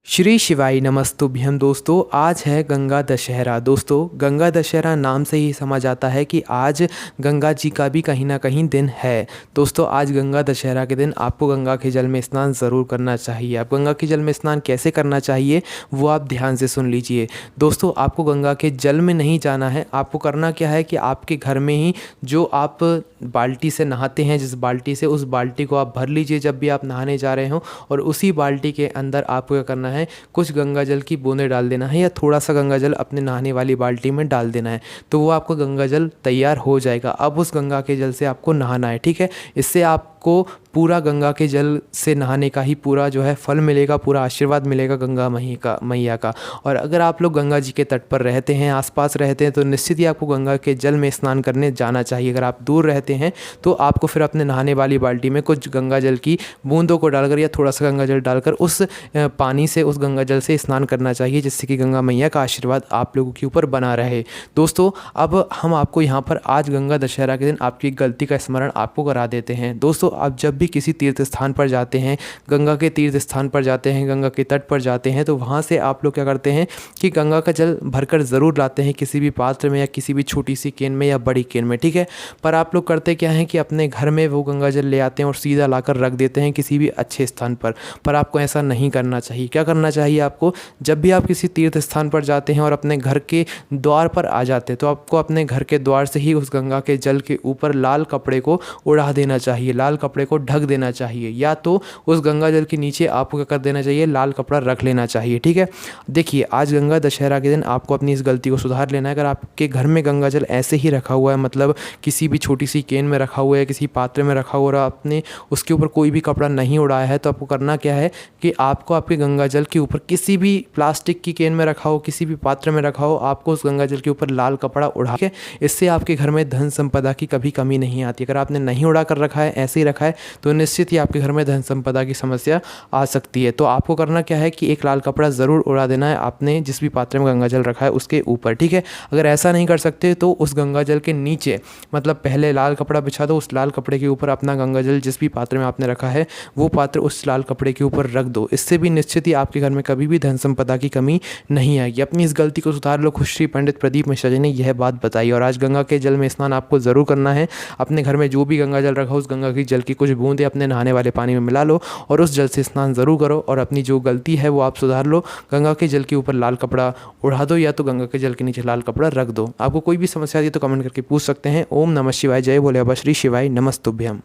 श्री शिवाय नमस्तुभ्यं। दोस्तों, आज है गंगा दशहरा। दोस्तों, गंगा दशहरा नाम से ही समझ आता है कि आज गंगा जी का भी कहीं ना कहीं दिन है। दोस्तों, आज गंगा दशहरा के दिन आपको गंगा के जल में स्नान ज़रूर करना चाहिए। आप गंगा के जल में स्नान कैसे करना चाहिए वो आप ध्यान से सुन लीजिए। दोस्तों, आपको गंगा के जल में नहीं जाना है। आपको करना क्या है कि आपके घर में ही जो आप बाल्टी से नहाते हैं, जिस बाल्टी से, उस बाल्टी को आप भर लीजिए जब भी आप नहाने जा रहे हो, और उसी बाल्टी के अंदर आपको क्या करना है, कुछ गंगा जल की बूंदें डाल देना है या थोड़ा सा गंगा जल अपने नहाने वाली बाल्टी में डाल देना है। तो वो आपको गंगा जल तैयार हो जाएगा। अब उस गंगा के जल से आपको नहाना है, ठीक है। इससे आपको पूरा गंगा के जल से नहाने का ही पूरा जो है फल मिलेगा, पूरा आशीर्वाद मिलेगा गंगा मैया का। और अगर आप लोग गंगा जी के तट पर रहते हैं, आसपास रहते हैं, तो निश्चित ही आपको गंगा के जल में स्नान करने जाना चाहिए। अगर आप दूर रहते हैं तो आपको फिर अपने नहाने वाली बाल्टी में कुछ गंगा जल की बूंदों को डालकर या थोड़ा सा गंगा जल डालकर उस पानी से, उस गंगा जल से स्नान करना चाहिए, जिससे कि गंगा मैया का आशीर्वाद आप लोगों के ऊपर बना रहे। दोस्तों, अब हम आपको यहाँ पर आज गंगा दशहरा के दिन आपकी गलती का स्मरण आपको करा देते हैं। दोस्तों, आप जब भी किसी तीर्थ स्थान पर जाते हैं, गंगा के तीर्थ स्थान पर जाते हैं, गंगा के तट पर जाते हैं, तो वहाँ से आप लोग क्या करते हैं कि गंगा का जल भरकर ज़रूर लाते हैं, किसी भी पात्र में या किसी भी छोटी सी केन में या बड़ी केन में, ठीक है। पर आप लोग करते क्या हैं कि अपने घर में वो गंगा जल ले आते हैं और सीधा लाकर रख देते हैं किसी भी अच्छे स्थान पर आपको ऐसा नहीं करना चाहिए। क्या करना चाहिए आपको, जब भी आप किसी तीर्थ स्थान पर जाते हैं और अपने घर के द्वार पर आ जाते हैं, तो आपको अपने घर के द्वार से ही उस गंगा के जल के ऊपर लाल कपड़े को उड़ा देना चाहिए, लाल कपड़े को ढक देना चाहिए, या तो उस गंगा जल के नीचे आपको क्या कर देना चाहिए, लाल कपड़ा रख लेना चाहिए, ठीक है। देखिए, आज गंगा दशहरा के दिन आपको अपनी इस गलती को सुधार लेना है। अगर आपके घर में गंगा जल ऐसे ही रखा हुआ है, मतलब किसी भी छोटी सी केन में रखा हुआ है, किसी पात्र में रखा हुआ है, आपने उसके ऊपर कोई भी कपड़ा नहीं उड़ाया है, तो आपको करना क्या है कि आपको आपके गंगा जल के ऊपर किसी भी प्लास्टिक की केन में रखा हो, किसी भी पात्र में रखा हो, आपको उस गंगा जल के ऊपर लाल कपड़ा उड़ा के, इससे आपके घर में धन संपदा की कभी कमी नहीं आती। अगर आपने नहीं उड़ा कर रखा है, ऐसे ही रखा है, तो निश्चित ही आपके घर में धन संपदा की समस्या आ सकती है। तो आपको करना क्या है कि एक लाल कपड़ा ज़रूर उड़ा देना है आपने जिस भी पात्र में गंगा जल रखा है उसके ऊपर, ठीक है। अगर ऐसा नहीं कर सकते तो उस गंगा जल के नीचे, मतलब पहले लाल कपड़ा बिछा दो, उस लाल कपड़े के ऊपर अपना गंगा जल जिस भी पात्र में आपने रखा है वो पात्र उस लाल कपड़े के ऊपर रख दो। इससे भी निश्चित ही आपके घर में कभी भी धन संपदा की कमी नहीं आएगी। अपनी इस गलती को सुधार लो। खुशी पंडित प्रदीप मिश्रा जी ने यह बात बताई। और आज गंगा के जल में स्नान आपको ज़रूर करना है। अपने घर में जो भी गंगा जल रखा हो, उस गंगा की जल की कुछ बूंदें अपने नहाने वाले पानी में मिला लो और उस जल से स्नान ज़रूर करो, और अपनी जो गलती है वो आप सुधार लो। गंगा के जल के ऊपर लाल कपड़ा उड़ा दो या तो गंगा के जल के नीचे लाल कपड़ा रख दो। आपको कोई भी समस्या आती है तो कमेंट करके पूछ सकते हैं। ओम नमः शिवाय, जय भोले बाबा, श्री शिवाय नमस्तुभ्यम।